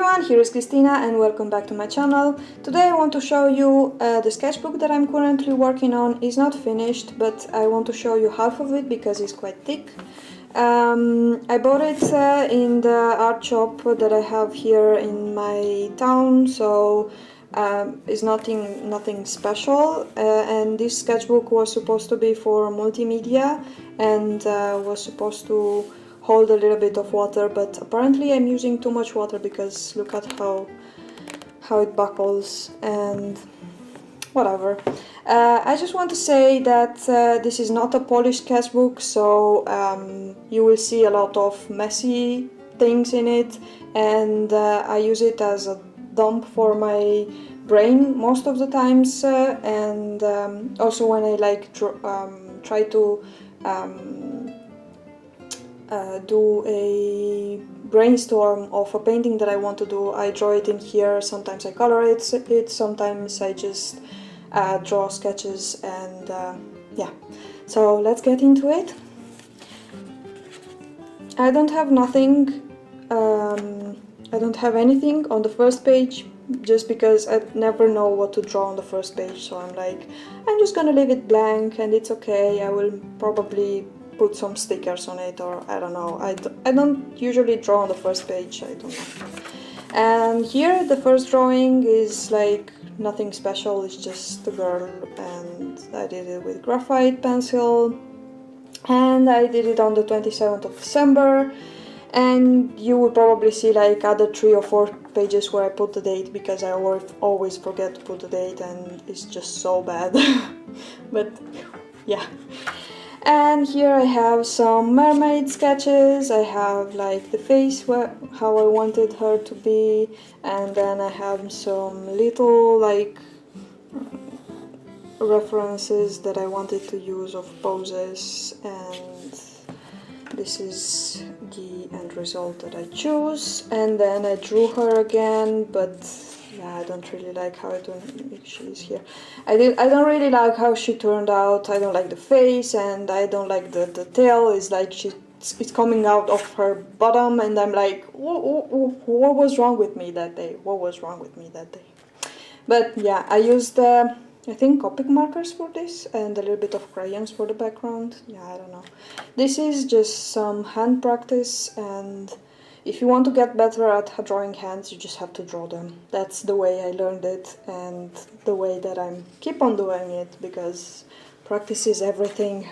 everyone, here is Christina and welcome back to my channel. Today I want to show you the sketchbook that I'm currently working on. Is not finished, but I want to show you half of it because it's quite thick. I bought it in the art shop that I have here in my town, so it's nothing special. And this sketchbook was supposed to be for multimedia and was supposed to hold a little bit of water, but apparently I'm using too much water because look at how it buckles and whatever. I just want to say that this is not a polished sketchbook, so you will see a lot of messy things in it, and I use it as a dump for my brain most of the times, and also when I like try to do a brainstorm of a painting that I want to do, I draw it in here. Sometimes I color it, sometimes I just draw sketches, and yeah, so let's get into it. I don't have anything on the first page, just because I never know what to draw on the first page, so I'm just gonna leave it blank and it's okay. I will probably put some stickers on it, or I don't know. I don't usually draw on the first page, I don't know. And here the first drawing is like nothing special, it's just a girl, and I did it with graphite pencil, and I did it on the 27th of December, and you will probably see like other 3 or 4 pages where I put the date, because I always forget to put the date and it's just so bad. But yeah. And here I have some mermaid sketches. I have like the face, how I wanted her to be, and then I have some little like references that I wanted to use of poses, and this is the end result that I choose. And then I drew her again, but yeah, I don't really like how it turned. She's here. I don't really like how she turned out. I don't like the face, and I don't like the tail. It's like it's coming out of her bottom, and I'm like, what was wrong with me that day? What was wrong with me that day? But yeah, I used I think Copic markers for this, and a little bit of crayons for the background. Yeah, I don't know. This is just some hand practice, and if you want to get better at drawing hands, you just have to draw them. That's the way I learned it, and the way that I keep on doing it, because practice is everything.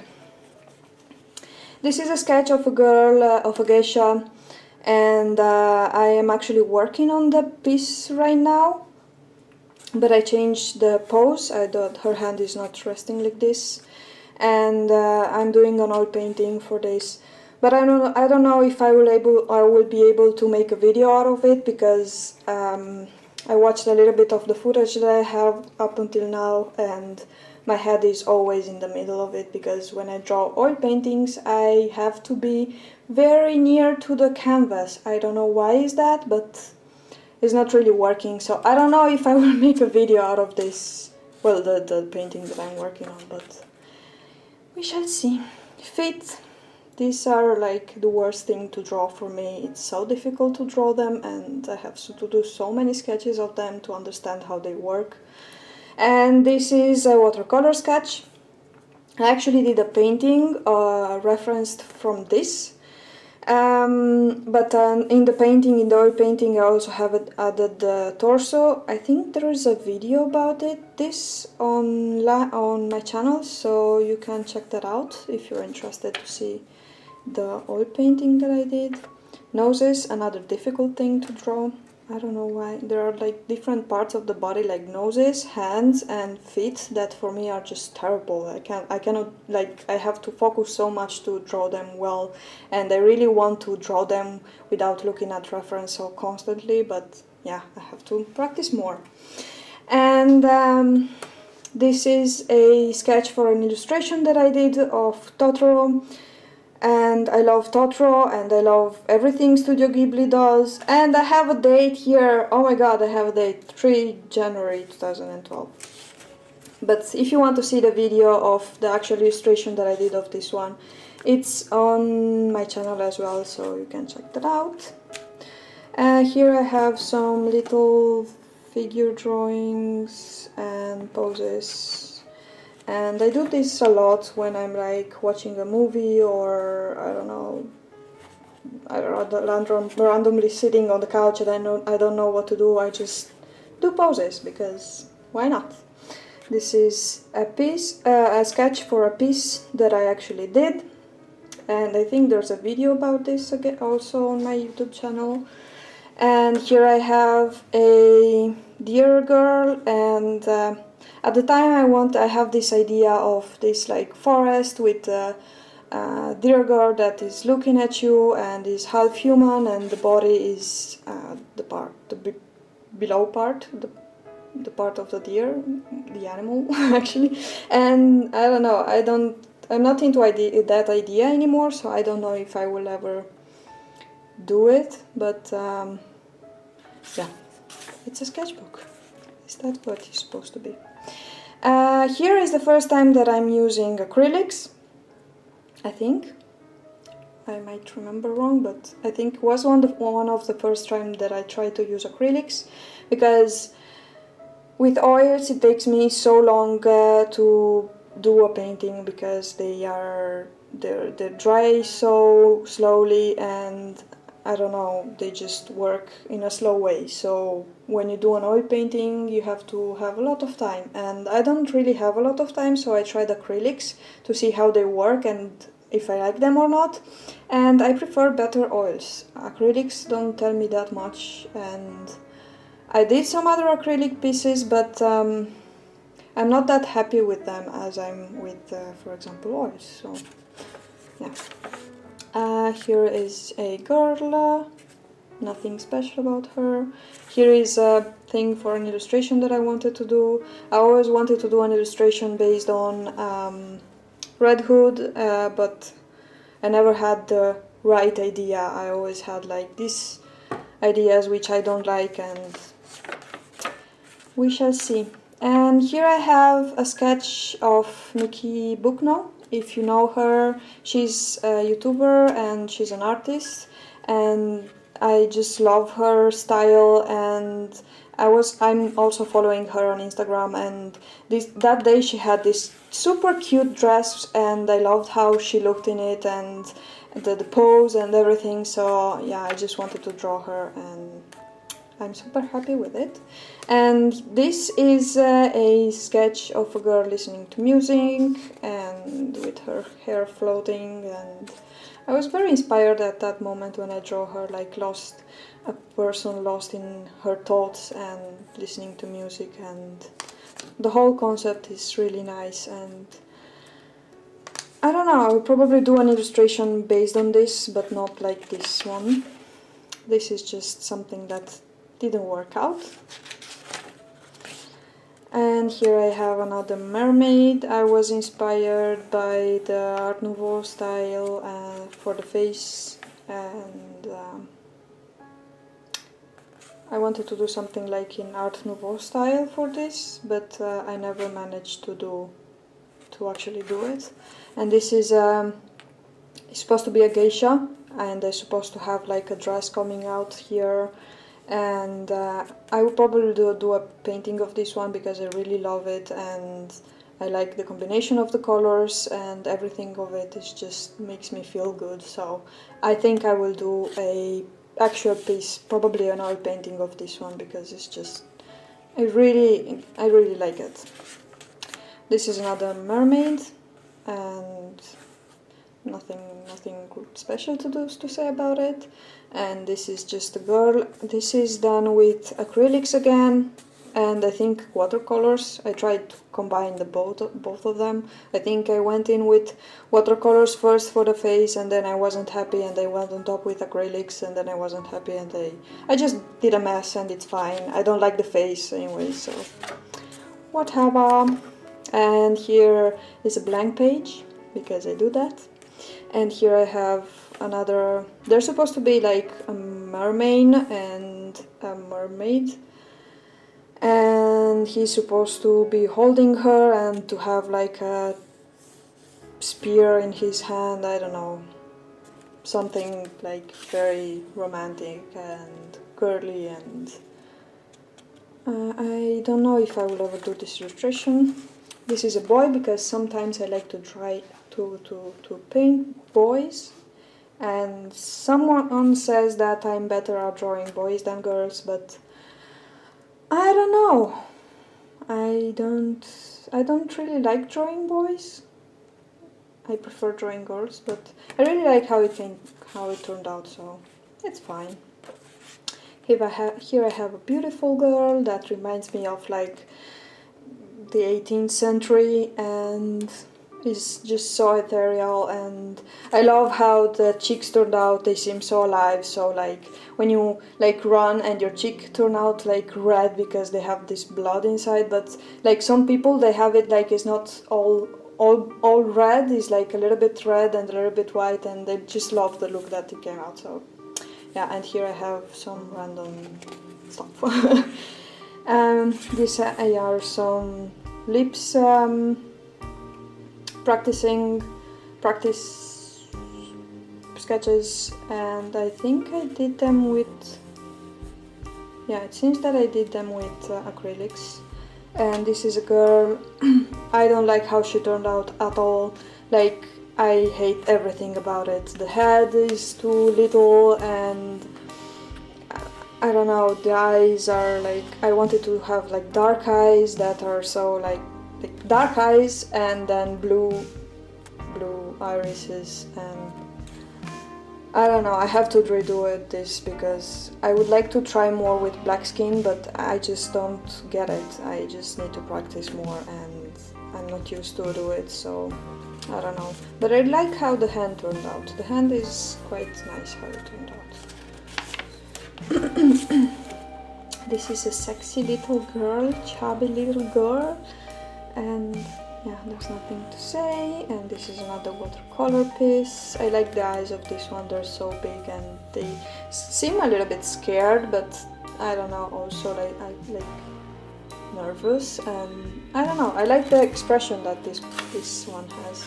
This is a sketch of a girl, of a geisha, and I am actually working on the piece right now, but I changed the pose. I thought her hand is not resting like this, and I'm doing an oil painting for this. But I don't know if I will be able to make a video out of it, because I watched a little bit of the footage that I have up until now, and my head is always in the middle of it, because when I draw oil paintings I have to be very near to the canvas. I don't know why is that, but it's not really working, so I don't know if I will make a video out of this, well, the painting that I'm working on, but we shall see. Feet. These are like the worst thing to draw for me. It's so difficult to draw them, and I have to do so many sketches of them to understand how they work. And this is a watercolor sketch. I actually did a painting referenced from this, but in the painting, in the oil painting, I also have added the torso. I think there is a video about this on my channel, so you can check that out if you're interested to see the oil painting that I did. Noses, another difficult thing to draw. I don't know why. There are like different parts of the body, like noses, hands and feet, that for me are just terrible. I cannot, like, I have to focus so much to draw them well, and I really want to draw them without looking at reference so constantly, but yeah, I have to practice more. And this is a sketch for an illustration that I did of Totoro. And I love Totoro, and I love everything Studio Ghibli does. And I have a date here. Oh my god, I have a date, 3 January 2012. But if you want to see the video of the actual illustration that I did of this one, it's on my channel as well, so you can check that out. Here I have some little figure drawings and poses, and I do this a lot when I'm like watching a movie, or I don't know, randomly sitting on the couch and I don't know what to do. I just do poses because why not? This is a sketch for a piece that I actually did, and I think there's a video about this again also on my YouTube channel. And here I have a deer girl, and at the time I have this idea of this like forest with a deer girl that is looking at you and is half human, and the body is the below part, the part of the deer, the animal actually. And I don't know, I'm not into that idea anymore, so I don't know if I will ever do it, but yeah, it's a sketchbook. Is that what it's supposed to be? Here is the first time that I'm using acrylics, I think. I might remember wrong, but I think it was one of the first time that I tried to use acrylics, because with oils it takes me so long to do a painting, because they're dry so slowly, and I don't know, they just work in a slow way. So when you do an oil painting you have to have a lot of time, and I don't really have a lot of time, so I tried acrylics to see how they work and if I like them or not, and I prefer better oils. Acrylics don't tell me that much, and I did some other acrylic pieces, but I'm not that happy with them as I'm with, for example, oils. So yeah. Here is a girl, nothing special about her. Here is a thing for an illustration that I wanted to do. I always wanted to do an illustration based on Red Hood, but I never had the right idea. I always had like these ideas which I don't like, and we shall see. And here I have a sketch of Nikki Bucknell. If you know her, she's a YouTuber and she's an artist, and I just love her style, and I'm also following her on Instagram, and that day she had this super cute dress, and I loved how she looked in it, and the pose and everything. So yeah, I just wanted to draw her, and I'm super happy with it. And this is a sketch of a girl listening to music and with her hair floating, and I was very inspired at that moment when I draw her, like a person lost in her thoughts and listening to music, and the whole concept is really nice. And I don't know, I'll probably do an illustration based on this, but not like this one. This is just something that didn't work out. And here I have another mermaid. I was inspired by the Art Nouveau style for the face, and I wanted to do something like in Art Nouveau style for this, but I never managed to actually do it. And this is it's supposed to be a geisha, and they're supposed to have like a dress coming out here. And I will probably do a painting of this one because I really love it, and I like the combination of the colors, and everything of it is just makes me feel good. So I think I will do a actual piece, probably an oil painting of this one, because it's just I really like it. This is another mermaid, and nothing special to say about it. And this is just a girl. This is done with acrylics again, and I think watercolors. I tried to combine both of them. I think I went in with watercolors first for the face, and then I wasn't happy, and I went on top with acrylics, and then I wasn't happy, and I just did a mess, and it's fine. I don't like the face anyway, so whatever. And here is a blank page, because I do that. And here I have another, they're supposed to be like a merman and a mermaid, and he's supposed to be holding her and to have like a spear in his hand. I don't know, something like very romantic, and curly, and I don't know if I will ever do this illustration. This is a boy because sometimes I like to try to paint boys, and someone says that I'm better at drawing boys than girls, but I don't know. I don't really like drawing boys. I prefer drawing girls, but I really like how it turned out, so it's fine. Here I have a beautiful girl that reminds me of like the 18th century, and is just so ethereal, and I love how the cheeks turned out. They seem so alive, so like when you like run and your cheek turn out like red because they have this blood inside, but like some people they have it like it's not all red, it's like a little bit red and a little bit white, and they just love the look that it came out. So yeah, and here I have some random stuff. These are some lips practice sketches, and I think I did them with, yeah, it seems that I did them with acrylics. And this is a girl. I don't like how she turned out at all. Like, I hate everything about it. The head is too little, and I don't know, the eyes are like, I wanted to have like dark eyes that are so like dark eyes, and then blue irises, and I don't know, I have to redo this because I would like to try more with black skin, but I just don't get it. I just need to practice more, and I'm not used to do it, so I don't know. But I like how the hand turned out. The hand is quite nice how it turned out. This is a sexy little girl, chubby little girl, and yeah, there's nothing to say. And this is another watercolor piece. I like the eyes of this one, they're so big and they seem a little bit scared, but I don't know, also I like nervous, and I don't know, I like the expression that this one has.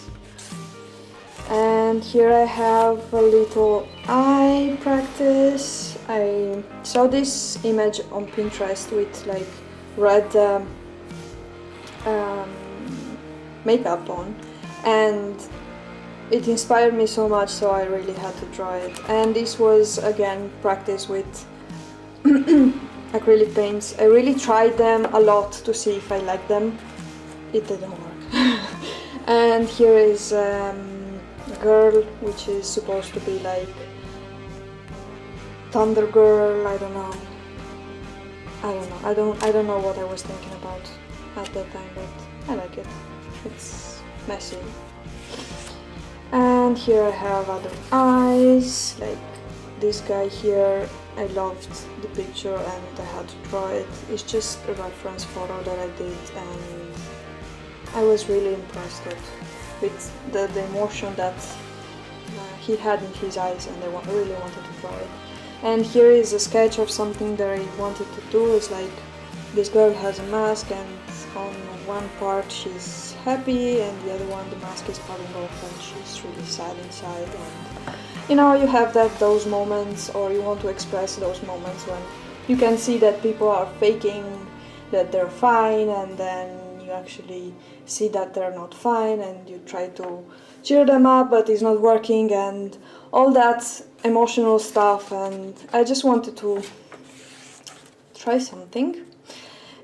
And here I have a little eye practice. I saw this image on Pinterest with like red makeup on, and it inspired me so much, so I really had to draw it. And this was again practice with acrylic paints. I really tried them a lot to see if I like them. It didn't work. And here is a girl which is supposed to be like Thunder Girl. I don't know. I don't know what I was thinking about at that time, but I like it. It's messy. And here I have other eyes, like this guy here. I loved the picture and I had to draw it. It's just a reference photo that I did, and I was really impressed with the emotion that he had in his eyes, and I really wanted to draw it. And here is a sketch of something that I wanted to do. It's like this girl has a mask, and on one part she's happy, and the other one the mask is falling off and she's really sad inside. And you know, you have those moments, or you want to express those moments when you can see that people are faking that they're fine, and then you actually see that they're not fine, and you try to cheer them up, but it's not working, and all that emotional stuff. And I just wanted to try something.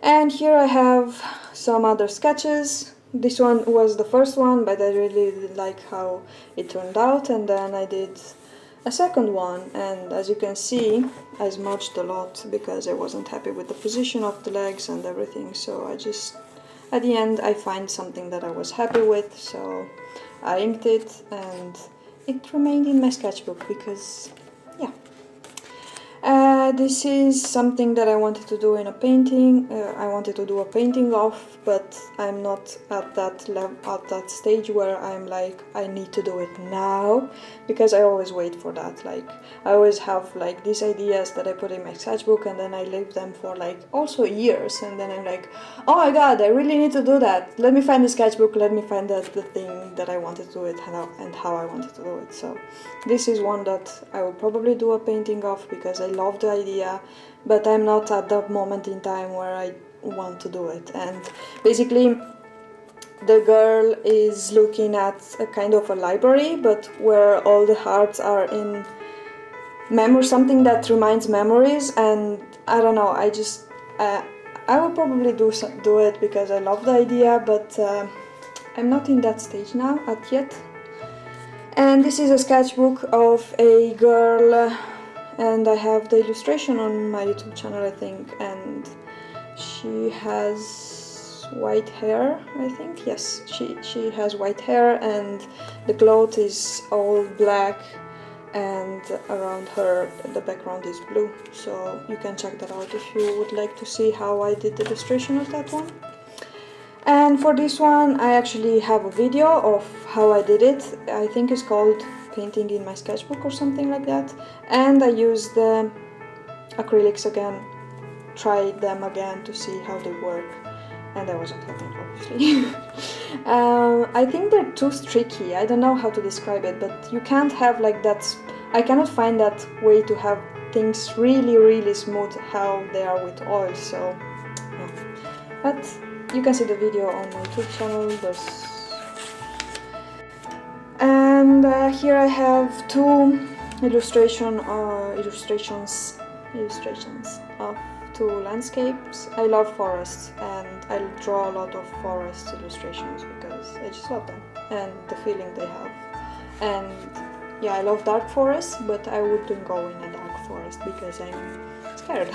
And here I have some other sketches. This one was the first one, but I really like how it turned out, and then I did a second one, and as you can see I smudged a lot because I wasn't happy with the position of the legs and everything, so I just, at the end I find something that I was happy with, so I inked it, and it remained in my sketchbook because, yeah. This is something that I wanted to do in a painting. I wanted to do a painting of, but I'm not at that level, at that stage where I'm like, I need to do it now, because I always wait for that. Like, I always have like these ideas that I put in my sketchbook, and then I leave them for like also years, and then I'm like, oh my god, I really need to do that. Let me find the sketchbook, let me find the thing that I wanted to do it and how I wanted to do it. So this is one that I will probably do a painting of because I love the idea, but I'm not at the moment in time where I want to do it. And basically the girl is looking at a kind of a library, but where all the hearts are in something that reminds memories. And I don't know, I will probably do it because I love the idea, but I'm not in that stage now yet. And this is a sketchbook of a girl, and I have the illustration on my YouTube channel, I think, and she has white hair, I think. Yes, she has white hair, and the cloth is all black, and around her the background is blue, so you can check that out if you would like to see how I did the illustration of that one. And for this one I actually have a video of how I did it. I think it's called Painting in My Sketchbook or something like that, and I used the acrylics again, tried them again to see how they work, and I wasn't happy, obviously. I think they're too streaky. I don't know how to describe it, but you can't have like that. I cannot find that way to have things really smooth how they are with oil, so yeah. But you can see the video on my YouTube channel. And here I have two illustrations of two landscapes. I love forests, and I draw a lot of forest illustrations because I just love them and the feeling they have. And yeah, I love dark forests, but I wouldn't go in a dark forest because I'm scared.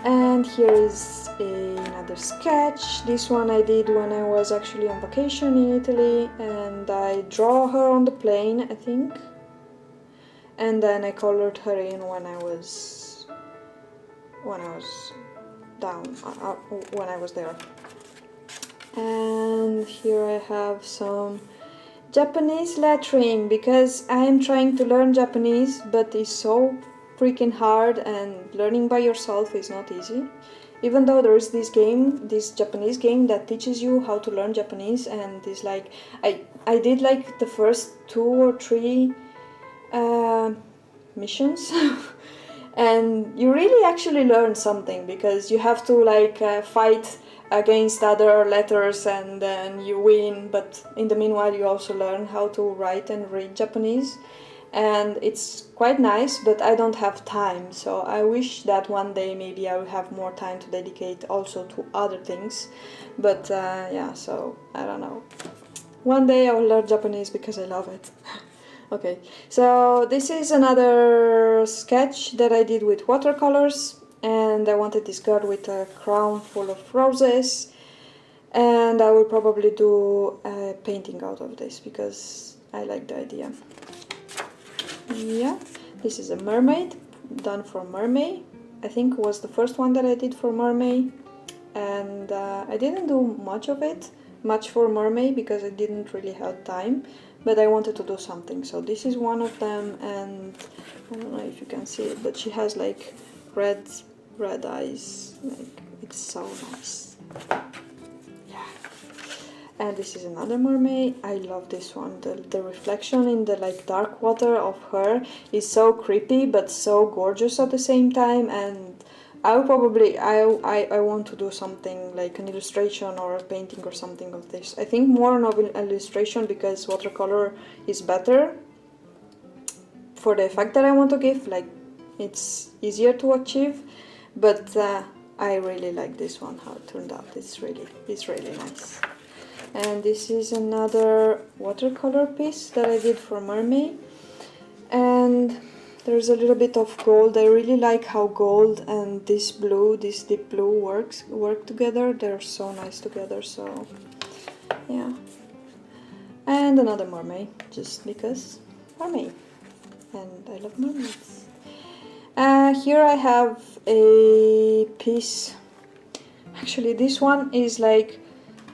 And here is another sketch. This one I did when I was actually on vacation in Italy, and I draw her on the plane, I think, and then I colored her in when I was down, when I was there. And here I have some Japanese lettering, because I am trying to learn Japanese, but it's so freaking hard, and learning by yourself is not easy. Even though there is this Japanese game that teaches you how to learn Japanese, and it's like I did like the first 2 or 3 missions and you really actually learn something, because you have to like fight against other letters and then you win, but in the meanwhile you also learn how to write and read Japanese, and it's quite nice, but I don't have time, so I wish that one day maybe I will have more time to dedicate also to other things, but yeah, so I don't know. One day I will learn Japanese because I love it. Okay, so this is another sketch that I did with watercolors, and I wanted this girl with a crown full of roses, and I will probably do a painting out of this because I like the idea. Yeah, this is a mermaid done for mermaid. I think it was the first one that I did for mermaid, and I didn't do much for mermaid because I didn't really have time, but I wanted to do something. So this is one of them, and I don't know if you can see it, but she has like red eyes, like it's so nice. And this is another mermaid. I love this one. The reflection in the like dark water of her is so creepy but so gorgeous at the same time, and I will probably I want to do something like an illustration or a painting or something of this. I think more of an illustration because watercolor is better for the effect that I want to give, like it's easier to achieve, but I really like this one, how it turned out. It's really nice. And this is another watercolor piece that I did for mermaid, and there's a little bit of gold. I really like how gold and this deep blue work together. They're so nice together, so yeah. And another mermaid, just because mermaid, and I love mermaids. Here I have a piece. Actually, this one is like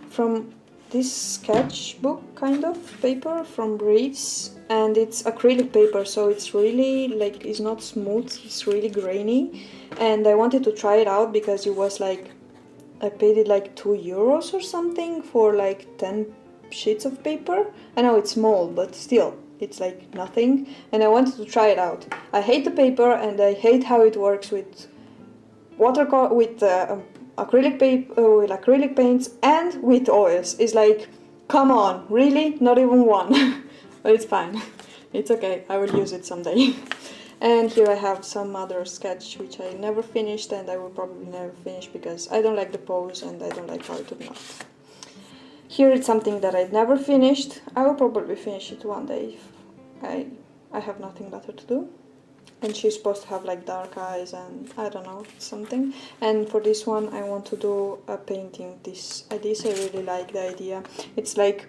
from this sketchbook kind of paper from Reeves, and it's acrylic paper, so it's really like, it's not smooth, it's really grainy, and I wanted to try it out because it was like, I paid it like €2 or something for like 10 sheets of paper. I know it's small, but still it's like nothing, and I wanted to try it out. I hate the paper, and I hate how it works with acrylic paper, with acrylic paints, and with oils. It's like, come on, really? Not even one. But it's fine. It's okay. I will use it someday. And here I have some other sketch which I never finished, and I will probably never finish because I don't like the pose and I don't like how it turned out. Here it's something that I'd never finished. I will probably finish it one day if I have nothing better to do. And she's supposed to have like dark eyes and I don't know, something. And for this one I want to do a painting. This I really like the idea. It's like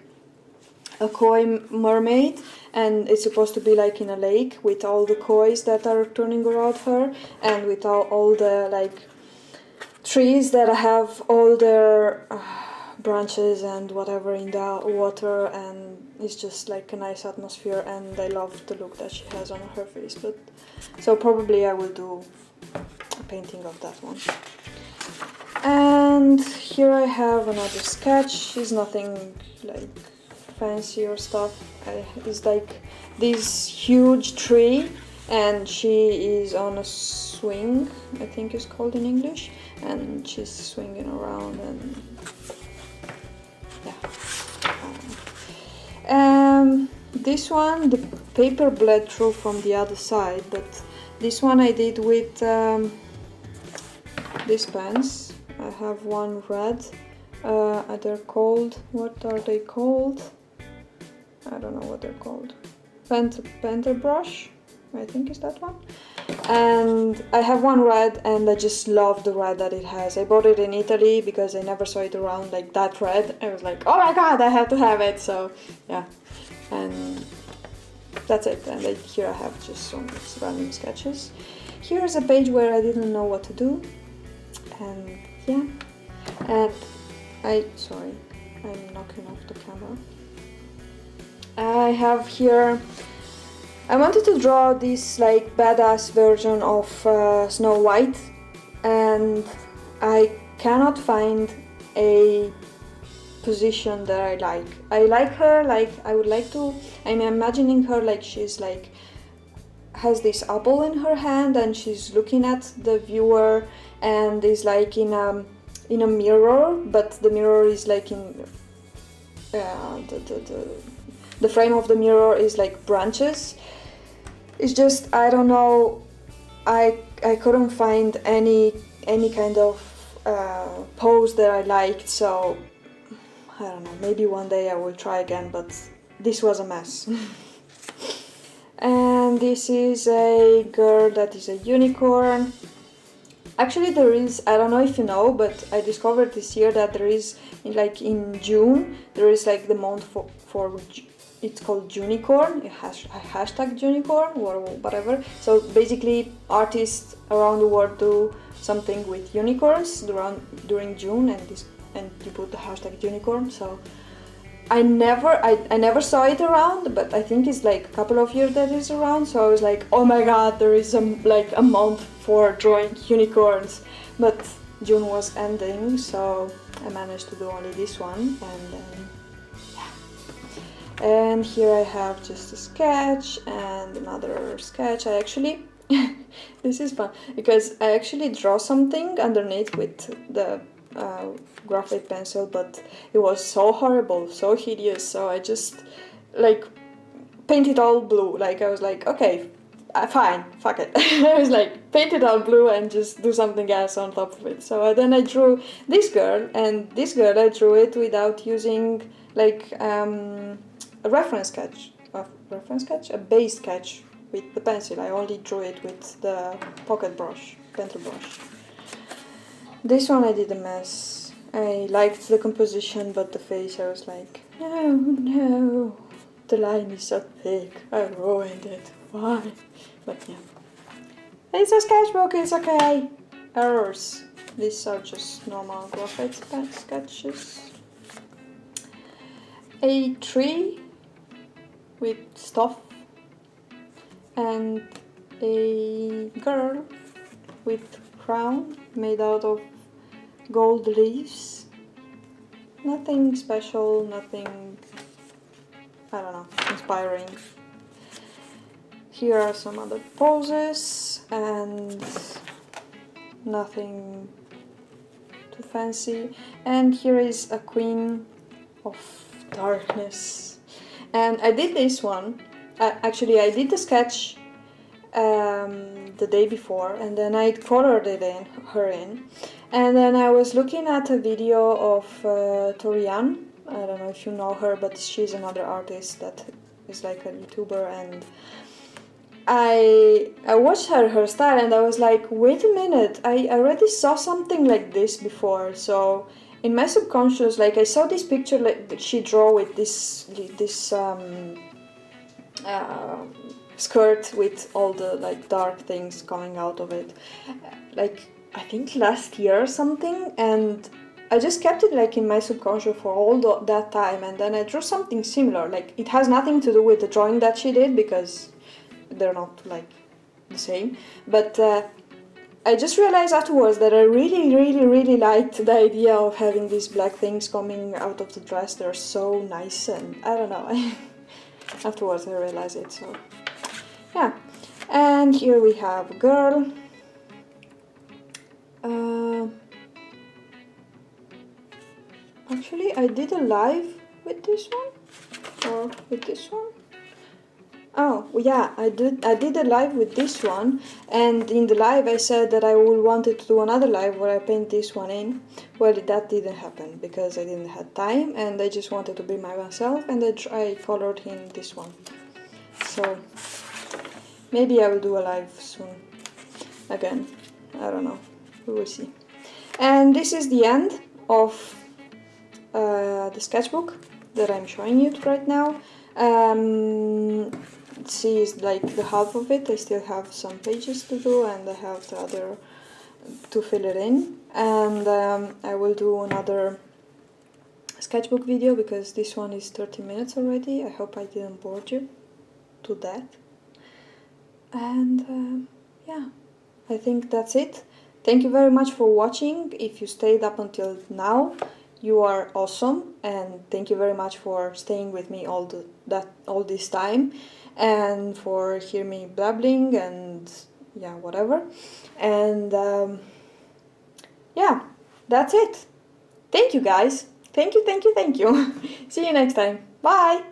a koi mermaid, and it's supposed to be like in a lake with all the kois that are turning around her, and with all the like trees that have all their branches and whatever in the water, and it's just like a nice atmosphere, and I love the look that she has on her face. But so probably I will do a painting of that one. And here I have another sketch. It's nothing like fancy or stuff. It's like this huge tree, and she is on a swing, I think it's called in English, and she's swinging around, and yeah. This one, the paper bled through from the other side, but this one I did with these pens. I have one red. They're called, what are they called? I don't know what they're called. Painter brush, I think is that one. And I have one red, and I just love the red that it has. I bought it in Italy because I never saw it around like that red. I was like, oh my god, I have to have it. So yeah, and that's it. And here I have just some random sketches. Here's a page where I didn't know what to do, and yeah, and sorry, I'm knocking off the camera. I have here, I wanted to draw this like badass version of Snow White, and I cannot find a position that I like. I like her, like I would like to, I'm imagining her like she's like, has this apple in her hand and she's looking at the viewer, and is like in a mirror, but the mirror is like in the frame of the mirror is like branches. It's just, I don't know, I couldn't find any kind of pose that I liked, so I don't know, maybe one day I will try again, but this was a mess. And this is a girl that is a unicorn. Actually there is, I don't know if you know, but I discovered this year that there is, in June, there is like the month for it's called Junicorn, a hashtag Junicorn or whatever. So basically artists around the world do something with unicorns during June, and you put the hashtag Junicorn. So I never saw it around, but I think it's like a couple of years that it's around. So I was like, oh my god, there is like a month for drawing unicorns. But June was ending, so I managed to do only this one, and here I have just a sketch and another sketch. I actually, this is fun, because I actually draw something underneath with the graphite pencil, but it was so horrible, so hideous, so I just like painted all blue. Like I was like, okay, fine, fuck it. I was like, paint it all blue and just do something else on top of it. So then I drew this girl, and this girl I drew it without using like a base sketch with the pencil. I only drew it with the pocket brush, pencil brush. This one I did a mess. I liked the composition, but the face, I was like, no, the line is so thick, I ruined it, why? But yeah, it's a sketchbook, it's okay. Errors. These are just normal graphite sketches. A tree with stuff, and a girl with crown made out of gold leaves. Nothing special, nothing, I don't know, inspiring. here are some other poses, and nothing too fancy. And here is a Queen of Darkness. And I did this one. Actually, I did the sketch the day before, and then I colored her in. And then I was looking at a video of Torian. I don't know if you know her, but she's another artist that is like a YouTuber, and I watched her style, and I was like, wait a minute, I already saw something like this before. So in my subconscious, like, I saw this picture like that she drew with this skirt with all the like dark things coming out of it, like I think last year or something, and I just kept it like in my subconscious for all that time. And then I drew something similar. Like, it has nothing to do with the drawing that she did, because they're not like the same, but I just realized afterwards that I really liked the idea of having these black things coming out of the dress. They're so nice, and I don't know, afterwards I realized it. So yeah. And here we have a girl. Actually, I did a live with this one, or with this one. Oh, yeah, I did a live with this one, and in the live I said that I wanted to do another live where I paint this one in. Well, that didn't happen because I didn't have time, and I just wanted to be myself, and I colored in this one. So maybe I will do a live soon again. I don't know, we will see. And this is the end of the sketchbook that I'm showing you right now. See, is like the half of it. I still have some pages to do, and I have the other to fill it in. And I will do another sketchbook video because this one is 30 minutes already. I hope I didn't bore you to death. And yeah, I think that's it. Thank you very much for watching. If you stayed up until now, you are awesome, and thank you very much for staying with me all this time, and for hearing me blabbling and yeah, whatever. And yeah, that's it. Thank you guys. Thank you. See you next time. Bye.